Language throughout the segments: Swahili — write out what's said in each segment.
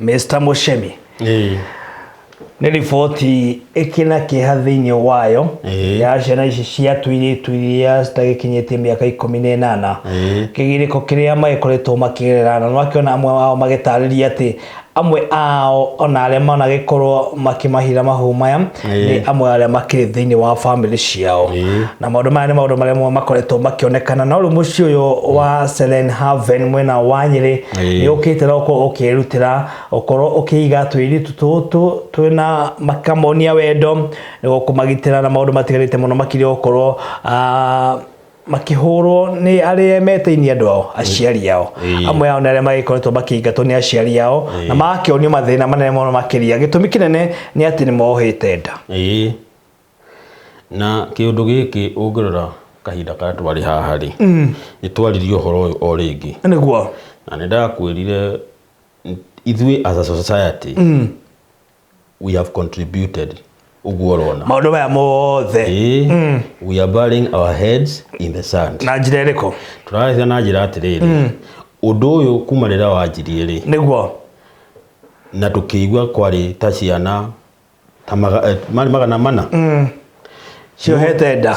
Mr. Mushemi. Nĩ riboti ĩkĩna kĩeha thĩinĩ wayo ya ciana ici cia tũirĩtu iria citagĩkinyĩtie mĩaka 18 kĩgirĩko kĩrĩa magĩkoretwo makĩgerera na makĩona amwe wao magĩtarĩria atĩ amwe ao ona arĩa managĩkorwo makĩmahira mahu maya nĩ amwe arĩa makĩrĩ thĩinĩ wa family ciao na maũndũ maya nĩ maũndũ marĩa makoretwo makĩonekana na rĩu mũciĩ ũyũ wa Selen Haven mwena wa Nyĩrĩ nĩ ũkĩte ũkĩrutĩra ũkorwo ũkĩiga tũirĩtu tũtũ twĩna makamonia wendo nĩguo kũmagitĩra na maũndũ matigarĩte mũno makĩria gũkorwo makĩhũrwo nĩ arĩa meteinie andũ ao aciari ao amwe ao nĩ arĩa magĩkoretwo makĩingatwo nĩ aciari ao na makĩonio mathĩna manene mũno makĩria gĩtũmi kĩnene nĩ atĩ nĩ mohĩte nda na kĩũndũ gĩkĩ ũngĩrora kahinda karĩa twarĩ haha rĩ nĩ twaririe ũhoro ũyũ o rĩngĩ nĩguo na nĩ ndakwĩrire ithuĩ as a society we have contributed ugorona maũndũ maya mothe we are burying our heads in the sand na njĩra ĩrĩkũ tũraria na njĩra atĩrĩrĩ ũndũ ũyũ kuma rĩrĩa wanjirie rĩ nĩguo na tũkĩigua kwarĩ ta ciana ta magana mana ciohete nda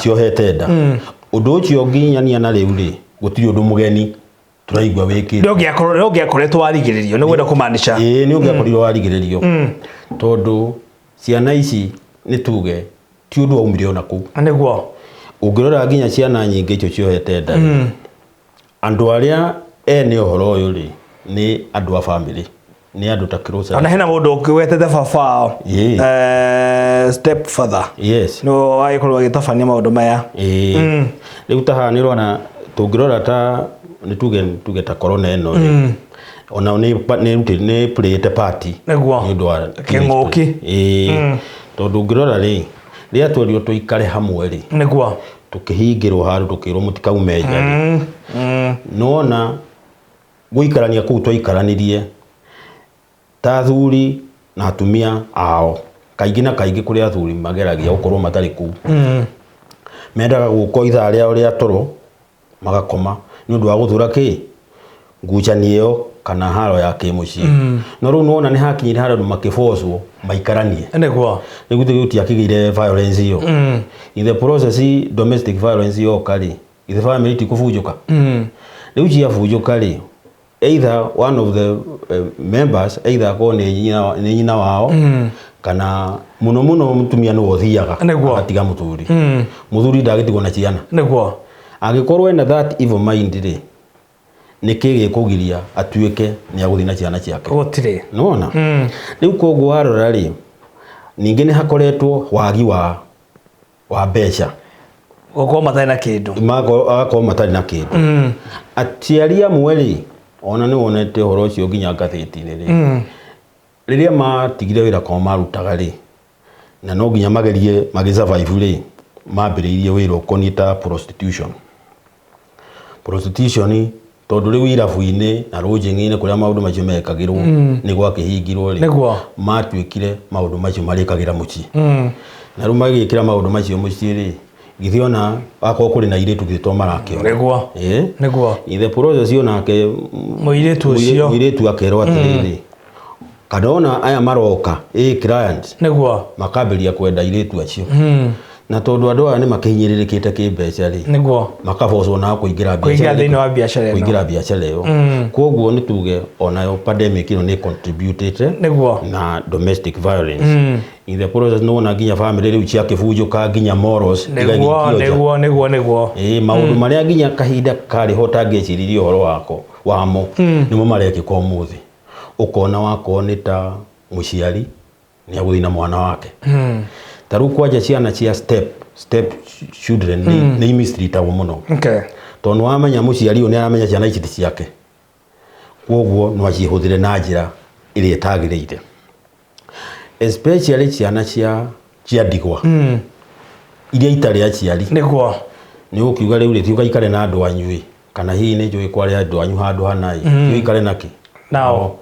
ũndũ ũcio nginyania na rĩu rĩ gũtirĩ ũndũ mũgeni tũraigua wĩkĩte nĩ ũngĩakoretwo warigĩrĩrio nĩ gwenda kũmaanisha nĩ ũngĩakorirwo warigĩrĩrio tondũ ciana ici nĩ tuge ti ũndũ waumire ona kũu nĩguo ũngĩrora nginya ciana nyingĩ icio ciohete nda andũ arĩa ene ũhoro ũyũ rĩ nĩ andũ a family nĩ andũ ta closer ona hena mũndũ ũkĩwetete baba step father no agĩkorwo agĩtabania maũndũ maya rĩu ta haha nĩrona tũngĩrora ta nĩ tuge ta corona ĩno rĩ ona nĩ playete party nĩguo nĩ ũndũ wa kĩng'ũki tondũ ũngĩrora rĩ rĩrĩa twerirwo tũikare hamwe rĩ nĩguo tũkĩhingĩrwo handũ tũkĩrwo mũtikaume nja rĩ nona gũikarania kũu twaikaranirie ta athuri na atumia ao kaingĩ na kaingĩ kũrĩ athuri mageragia gũkorwo matarĩ kũu mendaga gũkwo ithaa rĩao rĩa toro magakoma nĩ ũndũ wa gũthũra kĩ ngucanio kana haro ya kĩmũciĩ no rĩu nona nĩ hakinyire handũ makĩbocwo maikaranie nĩguo nĩguo gũtiakĩgĩire violence ĩyo in the process domestic violence yoka rĩ ithe family tikũbunjũka rĩu ciabunjũka rĩ either one of the members either ko nĩ nyina wao kana mũno mũtumia nĩ wothiaga atiga mũthuri mũthuri ndagĩtigwo na ciana nĩguo angĩkorwo ena that evil mind rĩ nĩkĩ gĩkũgiria atuĩke nĩ agũthiĩ na ciana ciake gũtirĩ nona rĩu koguo warora rĩ ningĩ nĩ hakoretwo wagi wa mbeca gũkorwo matarĩ na kĩndũ agakorwo matarĩ na kĩndũ aciari amwe rĩ ona nĩ wonete ũhoro ũcio nginya ngathĩti-inĩ rĩ rĩrĩa matigire wĩra kwa marutaga rĩ na no nginya magerie magĩsurvive rĩ mambĩrĩirie wĩra ũkoniĩ ta prostitution tondũ rĩu irabu-inĩ na rũnjĩng'i-inĩ kũrĩa maũndũ macio mekagĩrwo nĩ gwakĩhingirwo rĩ matuĩkire maũndũ macio marĩkagĩra mũciĩ na rĩu magĩkĩra maũndũ macio mũciĩ rĩ githĩ ona akorwo kũrĩ na airĩtu gĩtwo marakĩona nĩguo in the process onake mũirĩtu akerwo atĩrĩrĩ kana ona aya maroka client nĩguo makambĩria kwenda airĩtu acio na tondũ andũ aya nĩ makĩhinyĩrĩrĩkĩte kĩmbeca rĩ nĩguo makabocwo na kũingĩra thĩinĩ wa biacara ĩyo koguo nĩ tuge onayo pandemic ĩno nĩ contributed na domestic violence in the process no na nginya family rĩu ciakĩbunjũka nginya morals nĩguo maũndũ marĩa nginya kahinda karĩ ho tangĩciririe ũhoro wamo nĩmo marekĩka ũmũthĩ ũkona wakorwo nĩ ta mũciari nĩ agũthiĩ na mwana wake tarũ kwanja ciana cia step children nĩ imistritagwo mũno tondũ wamenya mũciari ũyũ nĩ aramenya ciana ici ti ciake koguo no acihũthĩre na njĩra ĩrĩa ĩtagĩrĩire especially ciana cia ndigwa iria itarĩ aciari nĩguo nĩ ũkiuga rĩu rĩti ũgaikare na andũ anyu kana hihi nĩ njũĩ kwarĩ andũ anyu handũ hana ũikare nake nao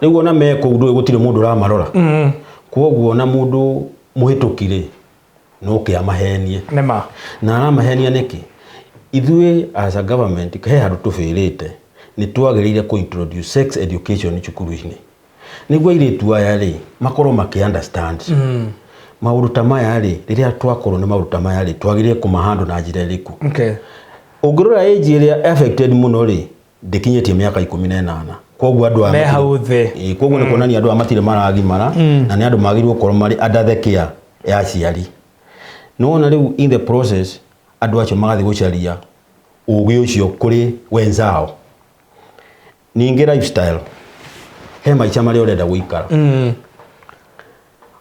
nĩguo na meko ũndũ gũtirĩ mũndũ ũramarora koguo na mũndũ mũhĩtũkire no kĩamahenie na aramahenia nĩkĩ ithuĩ as a government he handũ tũbĩrĩte ni twagirire ku introduce sex education cukuru-ini niguo iritu aya ri makorwo maki understand maundu ta maya ri riria twakorwo ni maundu ta maya ri twagirire kumahandle na njira iriku ungirora age iria affected muno ri ndikinyetie miaka 18 koguo andu a mehauthe koguo ni kuonania andu amatire maragimara na ni andu magirwo korwo mari under the care ya ciari no riu in the process andu acio magathi gucaria ugi ucio kuri wenzao ningi lifestyle he maica mari urenda guikara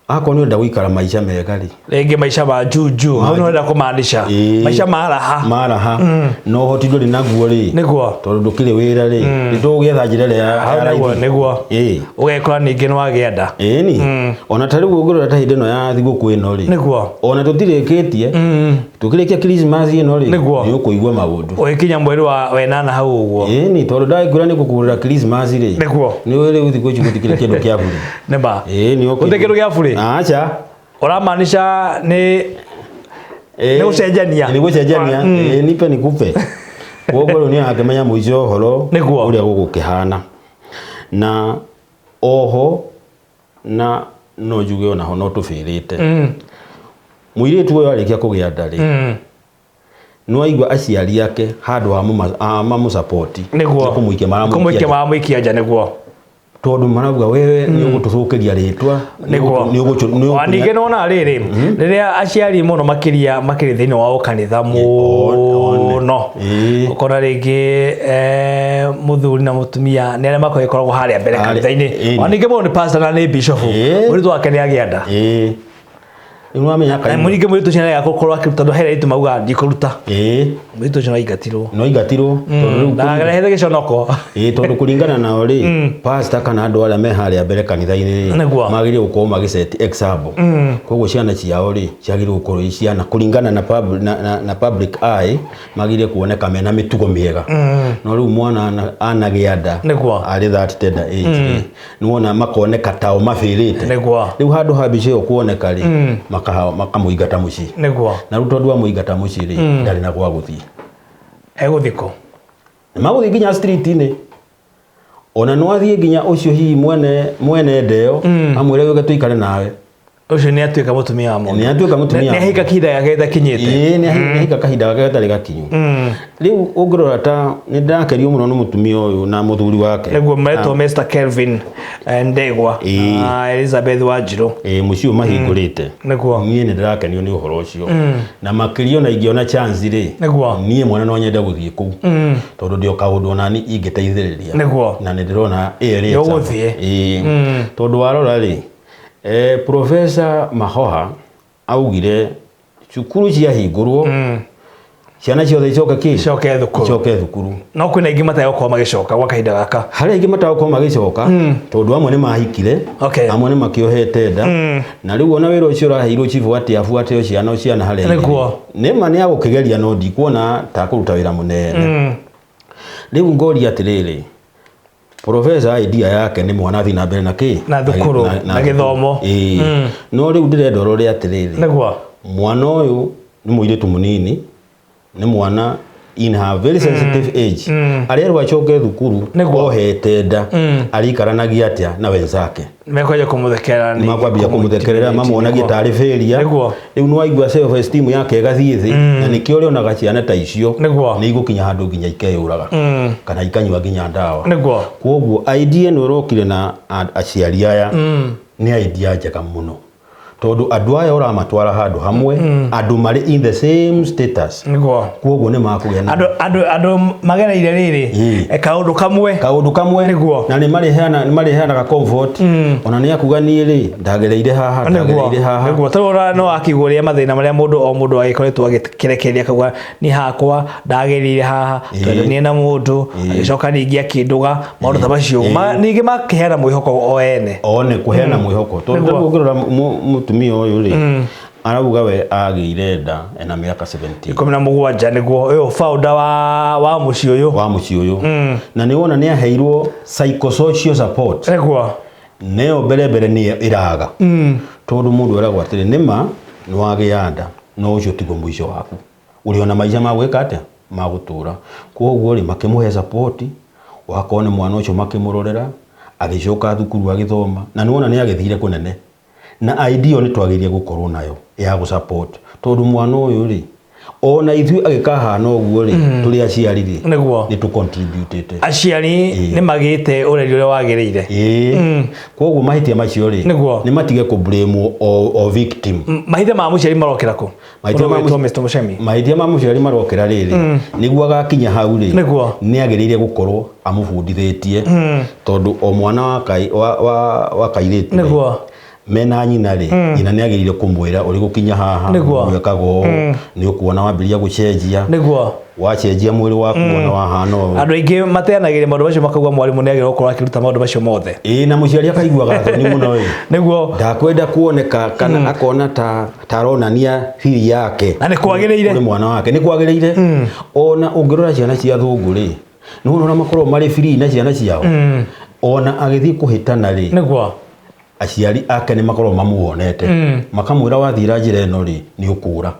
ako ni urenda guikara maica mega ri renge maica ba juju hau no urenda kumaanisha maica maraha no hoti nduri naguo ri niguo tondu ndukire wira ri nitugetha njira ya niguo ugekora ningi no agienda ni ona tari gugurura ta hindi no ya thiguku ino ri niguo ona tutirikitie tukirikia Christmas ino ri ni ukuigwa maundu ugikinya mweri wa wenana hau uguo ni tondu ndaikura ni gukugurira Christmas ri niguo ni wiri uthiko ici gutikire kindu kia buri neba ni okay kindu kia buri acha uramaanisha ni gucenjania nipe nikupe koguo ni akimenya muico horo uria gugukihana na oho na no juge ona ho no tufirite muiritu uyu arikia kugia ndari no aigwa aciari yake handu ha mamu support niguo kumuikia maramuikia nja niguo tondu marauga wewe ni ugutucukiria ritwa niguo ninge nona riri riria aciari muno makiria thiini wa kanitha muno ukona ringi muthuri na mutumia ni aria makoragwo haria mbere kanitha-ini ninge muno ni pastor na ni bishop muritu wake ni agienda Inwamenya kai muringe muritu Ciana yakorwo akiruta ndo hera itu mauga ndikuruta muritu Ciana igatirwo tondu ndagerehe giconoko tondu kuringana na ori pastor kana andu aria me haria mbere kanitha-ini magire gukorwo magiset example koguo ciana ciao ri ciagire gukorwo ciana kuringana na public eye magire kuoneka mena mitugo miega no riu mwana anagianda ari that tender age ni wona makoneka tao mafirite riu handu habicio kuoneka ri makamuigata muci niguo na ruto ndwa muigata muci ri ndari na gwa guthii eguthiko maguthi nginya street ini ona no athie nginya ucio hihi mwene ndeo amwire wega tuikare nawe ucio ni atuika mutumia wa mundu ni atuika mutumia ni hika kahinda gake gakinyite ni hika kahinda gake gatari gakinyu riu ungirora ta ni ndakerio muno no mutumia uyu na muthuri wake niguo meto Mr Kelvin Ndegwa Elizabeth Wanjiru mucio mahingurite niguo nie ni ndakenio ni uhoro ucio na makirio na ingiona chance ri nie mwana no nyenda guthie ku tondu ndio kaundu nani ingiteithiriria na ni ndirona area tondu warora ri Professor Mahoha augire cukuru ciahingurwo ciana ciothe icoke thukuru no kwina ingi matayo kwa magicoka gwa kahinda gaka hari ingi matayo kwa magicoka tondu amwe ni mahikire amwe ni makiohete nda na riu ona wira ucio raheirwo chief wati afuate ciana hari ni mani agukigeria no ndikuona ta kuruta wira munene riu ngori atiriri Professor idea yake ni mwana thi na mbere na ki na thukuru na githomo no riu ndirenda rore atiriri mwana uyu ni muiritu munini ni mwana in her very sensitive age arerwa choke thukuru ohete nda arikaranagia atia na wenzake mekwaje kumuthekerera ni makwambia kumuthekerera mamuonagia tari failure riu no aigua self esteem yake gathie thi na nikio ri onaga ciana ta icio ni igukinya handu nginya ikeyuraga kana ikanywa nginya ndawa koguo idea no rokire na aciari aya ni idea njega muno tondu andu aya uramatwara handu hamwe andu mari in the same status koguo ni makugena andu magereire riri kaundu kamwe na ni mari hana ka comfort ona ni akuga ni ri ndagereire haha niguo tarora no akiguria mathina maria mundu agikoretwo agikirekeria kauga ni hakwa ndagereire haha tondu ni na mundu agicoka ningi akinduga maundu ta macio ningi makihera mwihoko o ene one kuhena mwihoko tondu ngirora mutumia uyu ri arauga we agire nda ena miaka 17 17 niguo uyu founder wa muci uyu na ni wona ni aheirwo psychosocial support niguo neo mbere ni iraga tondu mundu aragwa atiri nima ni wagianda no ucio tigo mwisho waku uri ona maica magwika atia magutura koguo ri makimuhe support wakone mwana ucio makimurorera agicoka thukuru agithoma na niwona ni agithire kunene na idea ni twagirie gukorwo nayo ya gu support tondu mwana uyu ri ona ithu agikahana uguo ri tuli aciari ri ni tu contribute aciari ni magite ureri ule wagirire koguo mahitia macio ri ni matige ku blame o victim mahithe ma muciari marokera ku mahithia ma muciari marokera riri niguo agakinya hau ri ni agirire gukorwo amufundithitie tondu o mwana wa kairitu niguo mena nyina ri nyina ni agirire kumwira uri gukinya haha gwekago ni ukuona wambiria gucenjia niguo wacenjia mwiri waku ona wahano andu aingi mateanagire maundu macio makagwa mwarimu ni agirire gukorwo akiruta maundu macio mothe na muciari akaiguaga thoni muno ri niguo ndakwenda kuoneka kana akona taronania fili yake na ni kwagirire uri mwana wake ni kwagirire ona ungirora ciana cia thungu ri nurora makorwo mari fili na ciana ciao ona agithii kuhitana ri niguo aciari ake ni makorwo mamuonete makamwira wathira njira eno ri ni ukura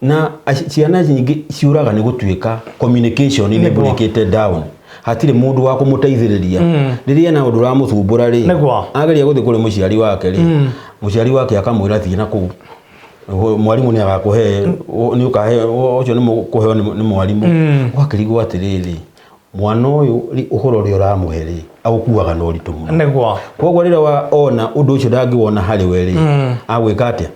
na ciana nyingi ciuraga ni gutuika communication ni breaked down hatire mundu wa kumuteithiriria riria na undu ramuthumbura ri ageria guthi kuri muciari wake ri muciari wake akamwira thina ku mwarimu ni agakuhe ni ukahe ucio ni mukuheo ni mwarimu wakirigwo atiriri mwana uyu ri uhoro ri uramuheri agukuaga no ritu muno niguo koguo rira wa ona undu ucio ndangiwona hari weri agwika atia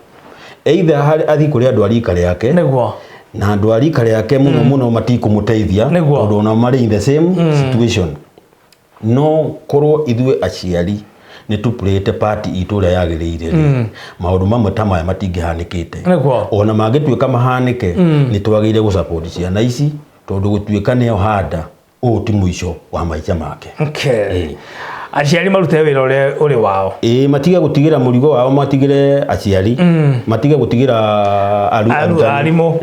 either hari athi kuri andu arika yake niguo na andu arika yake muno matikumuteithia undu ona mari in the same situation no korwo ithwe aciari ni tu play part itura yagirire maundu mamwe ta maya matingihanikite ona mangituika mahanike ni twagire gu support ciana ici tondu gutuika ne handa ti mwisho wa maica make aciari marute wira uri wao matige gutigira murigo wao matigire aciari matige gutigira arimu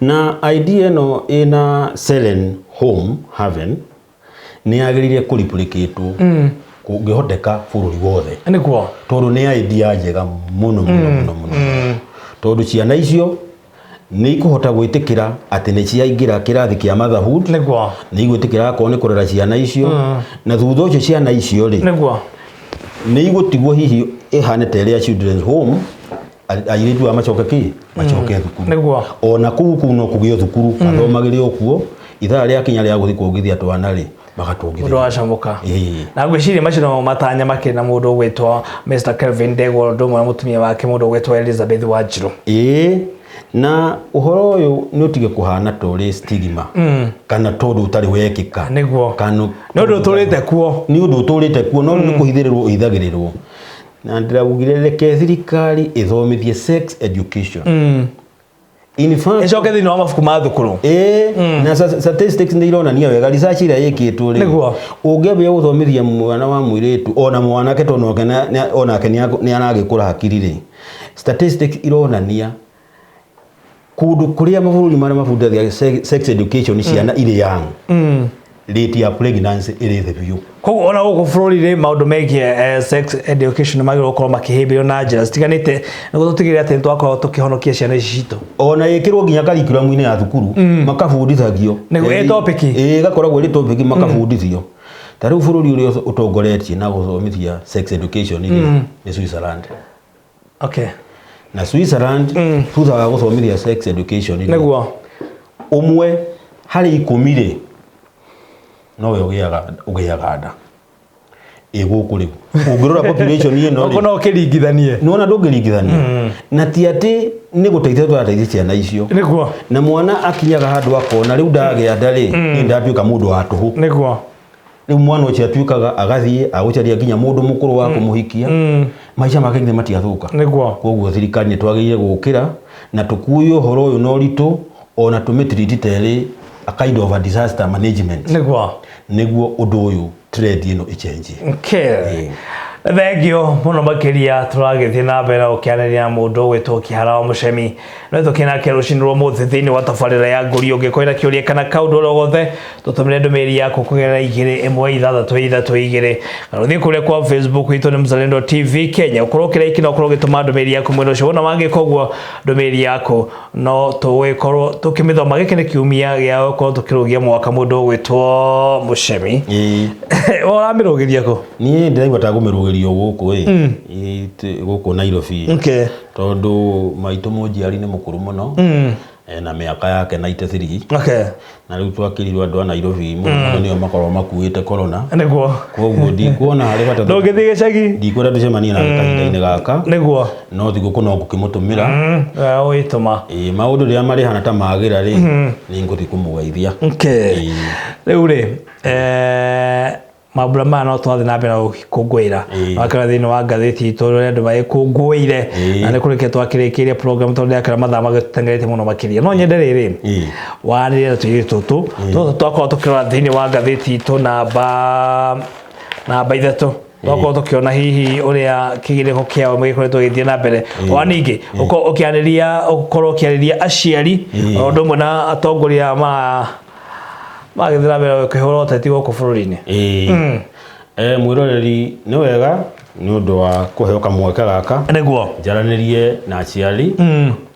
na idea no ina Selen home haven ni agirire kuriplicate kungihoteka bururi wothe niguo tondu ni idea njega muno tondu ciana icio ni ikuhota gwitikira ati ni ciaingira kirathi kia motherhood niguo ni igwitikira ko ni kurera ciana icio na thutha ucio ciana icio ri niguo ni igutigwo hihi ihane teria children's home airitu amacoke thukuru niguo ona kuno kugio thukuru athomagire okuo ithaa ria kinya ria guthi kuongithia twana ri magatongithia mundu acamuka na ngwiciria macio matanya make na mundu gwitwa Mr Kelvin Dego ndo mwana mutumia wake mundu gwitwa Elizabeth Wanjiru na uhoro uyu ni utige kuhana tore stigma kana tondu utari wekika niguo kana no ndu turite kuo ni undu turite kuo no ni kuhithirirwo ithagirirwo na ndiragugirire ke thirikari ithomithie sex education in fact icoke thini wa mafuku ma thukuru na statistics ni ironania wega research ira yekitwo ri ungiambia guthomithia mwana wa mwiritu ona mwanake tonoke onake ni anagikura hakiri ri statistics ironania kundu kuria maburi mara mabundathia sex education ciana iri young rate ya pregnancy iri the view koguo ona guku bururi ri maundu megie sex education magiro gukorwo makihimbirio na njira citiganite niguo tutigire ati twakorwo tukihonokia ciana ici citu ona yekirwo nginya curriculum-ini ya thukuru makabundithagio niguo topic gakoragwo ri topic makabundithio tariu bururi uria utongoretie na guthomithia sex education ni Switzerland na Switzerland thutha wa guthomithia sex education niguo umwe hari 10 ri no we ugiaga nda guku riu ungirora population ino ri no kiringithanie nona ndungiringithania na ti ati ni guteithia twateithia ciana icio niguo na mwana akinyaga handu akona riu ndagia nda ri ni ndatuika mundu wa tuhu niguo riu mwana ucio atuikaga agathie agucaria nginya mundu mukuru wa kumuhikia maica make nginya matiathuka niguo koguo thirikari ni twagirire gukira na tukuyo horo uyu no ritu ona tumitrititeri a kind of a disaster management niguo undu uyu trade ino ichange Thengio muno makiria turagithie na mbere ukianĩria mũndũ gwĩtwo Kĩhara Mũcemi no tukinake rucini rwa mũthĩ thĩinĩ wa tabarĩra ya ngũri ũngĩkoira kĩũria kana kaũndũ o gothe tũtũmĩre ndũmĩrĩri yaku kũgerera 21632 kana ũthiĩ kũrĩa kwa Facebook witũ nĩ Mzalendo TV Kenya ũkorwo ũkĩraiki na ũkorwo ũgĩtũma ndũmĩrĩri yaku mwena ũcio wona wangĩka ũguo ndũmĩrĩri yaku no tũgĩkorwo tũkĩmĩthoma gĩkĩ nĩ kiumia gĩa gũkorwo tũkĩrũgia mwaka mũndũ gwĩtwo Mũcemi ũramĩrũgĩria kũ niĩ ndĩraigua ta gũmĩrũgĩrio gũkũ gũkũ Nairobi tondũ maitũ mũnjiari nĩ mũkũrũ mũno na mĩaka yake 93 na rĩu twakirirwo andũ a Nairobi mũno nĩo makorwo makuĩte corona nĩguo koguo ndikuona harĩ bata ndũngĩthiĩ gĩcagi ndikwenda tũcemanie na kahinda-inĩ gaka nĩguo no thigũkũ no ngũkĩmũtũmĩra ũgĩtũma maũndũ rĩrĩa marĩ hana ta magĩra rĩ nĩ ngũthiĩ kũmũgeithia rĩu rĩ mambura maya no twathiĩ na mbere gũkũngũĩra wakĩra thĩinĩ wa ngathĩti itũ ũrĩa andũ magĩkũngũĩire na nĩ kũrĩkia twakĩrĩkĩire program tondũ ndĩrakĩra mathaa magĩteng'erete mũno makĩria no nyende rĩrĩ wanĩrĩra na tũirĩtu tũtũ twakorwo tũkĩrora thĩinĩ wa ngathĩti itũ namba ithatũ twakorwo tũkĩona hihi ũrĩa kĩgirĩko kĩao gĩkoretwo gĩthiĩ na mbere o ningĩ ũkorwo ũkĩarĩria aciari o ũndũ ũmwe na atongoria magĩthira mbere kũhũra ũteti gũkũ bũrũri-inĩ mwĩroreri nĩ wega nĩ ũndũ wa kũheo kamweke gaka nĩguo njaranĩrie na aciari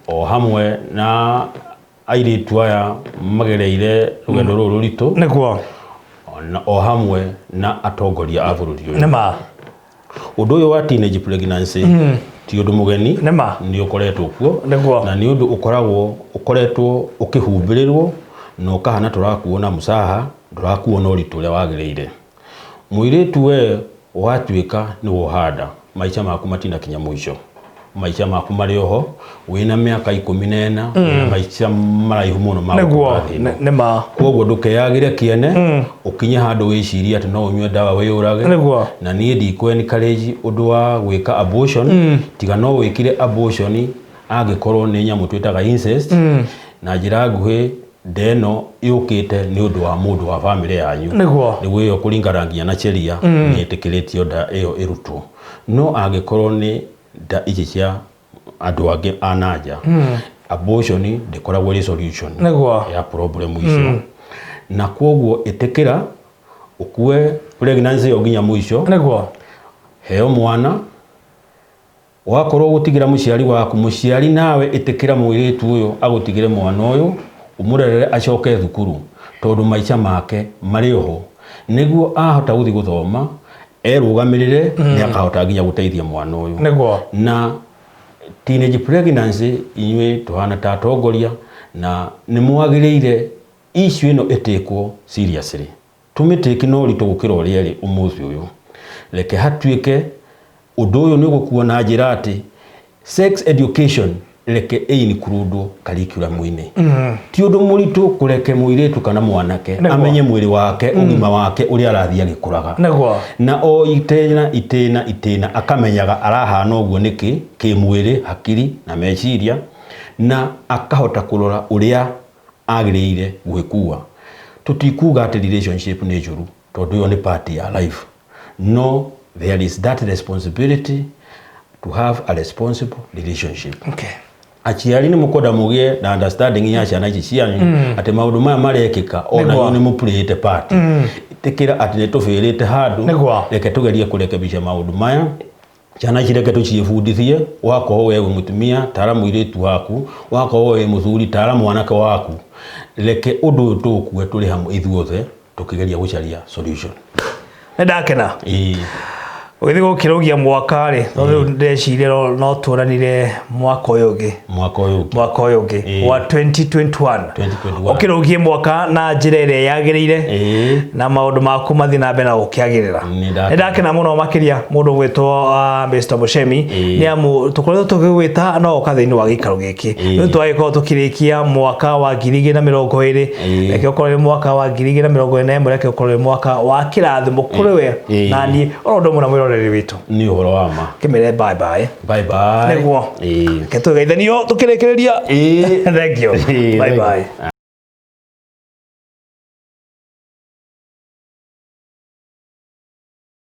o hamwe na airĩtu aya magereire rũgendo rũrũ rũritũ nĩguo o hamwe na atongoria a bũrũri ũyũ nĩma ũndũ ũyũ wa teenage pregnancy ti ũndũ mũgeni nĩ ũkoretwo kuo na nĩ ũndũ ũkoretwo ũkĩhumbĩrĩrwo na ũkahana tũrakuona mũcaha ndũrakuona ũritũ ũrĩa wagĩrĩire mũirĩtu we watuĩka nĩ wohanda maica maku matinakinya mũico maica maku marĩ oho wĩna mĩaka 14 na maica maraihu mũno nĩma koguo ndũkeyagĩre kĩene ũkinye handũ wĩcirie atĩ no ũnyue ndawa wĩyũrage na niĩ ndikũ-encourage ũndũ wa gwĩka abortion tiga no wĩkire abortion angĩkorwo nĩ nyamũ twĩtaga incest na njĩra nguhĩ ndeno yũkĩte nĩ ũndũ wa mũndũ wa family yanyu nĩguo ĩyo kũringana nginya na sheria nĩ ĩtĩkĩrĩtio nda ĩyo ĩrutwo no angĩkorwo nĩ nda ici cia andũ angĩ a nanja abortion ndĩkoragwo ĩrĩ solution ya problem icio na koguo ĩtĩkĩra ũkue pregnancy yo nginya mũico nĩguo heo mwana wakorwo gũtigĩra mũciari waku mũciari nawe ĩtĩkĩra mũirĩtu ũyũ agũtigĩre mwana ũyũ umurerere acoke thukuru tondu maica make marĩ oho nĩguo ahota gũthiĩ gũthoma erũgamĩrĩre nĩ akahota nginya gũteithia mwana ũyũ na teenage pregnancy inyuĩ tũhana ta atongoria na nĩ mwagĩrĩire issue ĩno ĩtĩkwo seriously tũmĩtĩki no ũritũ gũkĩra ũrĩa ĩrĩ ũmũthĩ ũyũ reke hatuĩke ũndũ ũyũ nĩ ũgũkuo na njĩra atĩ sex education reke include curriculum-inĩ ti ũndũ mũritũ kũreke mũirĩtu kana mwanake amenye mwĩrĩ wake ũgima wake ũrĩa arathiĩ agĩkũraga na o itĩna akamenyaga arahana ũguo nĩkĩ kĩmwĩrĩ hakiri na meciria na akahota kũrora ũrĩa agĩrĩire gwĩkua tũtikuga atĩ relationship nĩ njũru tondũ ĩyo nĩ part ya life no there is that responsibility to have a responsible relationship aciari nĩ mũkwenda mũgĩe na understanding ya ciana ici cianyu atĩ maũndũ maya marekĩka ona yo nĩ mũplayĩte part ĩtĩkĩra atĩ nĩ tũbĩrĩte handũ reke tũgerie kũrekebisha maũndũ maya ciana ici reke tũciĩbundithie wakorwo we mũtumia tara mũirĩtu waku wakorwo we mũthuri tara mwanake waku reke ũndũ ũyũ tũkue tũrĩ hamwe ithuothe tũkĩgeria gũcaria solution nĩ ndakena ũgĩthĩ gũkĩrũgia mwaka rĩ rĩu ndĩreciria no tuoranire mwaka ũyũ ũngĩ wa 2021 ũkĩrũgie mwaka na njĩra ĩrĩa yagĩrĩire na maũndũ maku mathiĩ na mbere na gũkĩagĩrĩra nĩ ndakena mũno makĩria mũndũ gwĩtwo Mr. Mũcemi nĩ amu tũkoretwo tũgĩgwĩta no ũka thĩinĩ wa gĩikaro gĩkĩ rĩu twagĩkorwo tũkĩrĩkia mwaka wa 2020 reke ũkorwo nĩ mwaka wa 2021 reke ũkorwo nĩ mwaka wa kĩrathimo kũrĩ we na niĩ o ũndũ ũmwe na mwĩroreri witũ nĩ ũhoro wa ma kĩmere bye bye nĩguo ketũgeithanio tũkĩrĩkĩrĩria thank you bye bye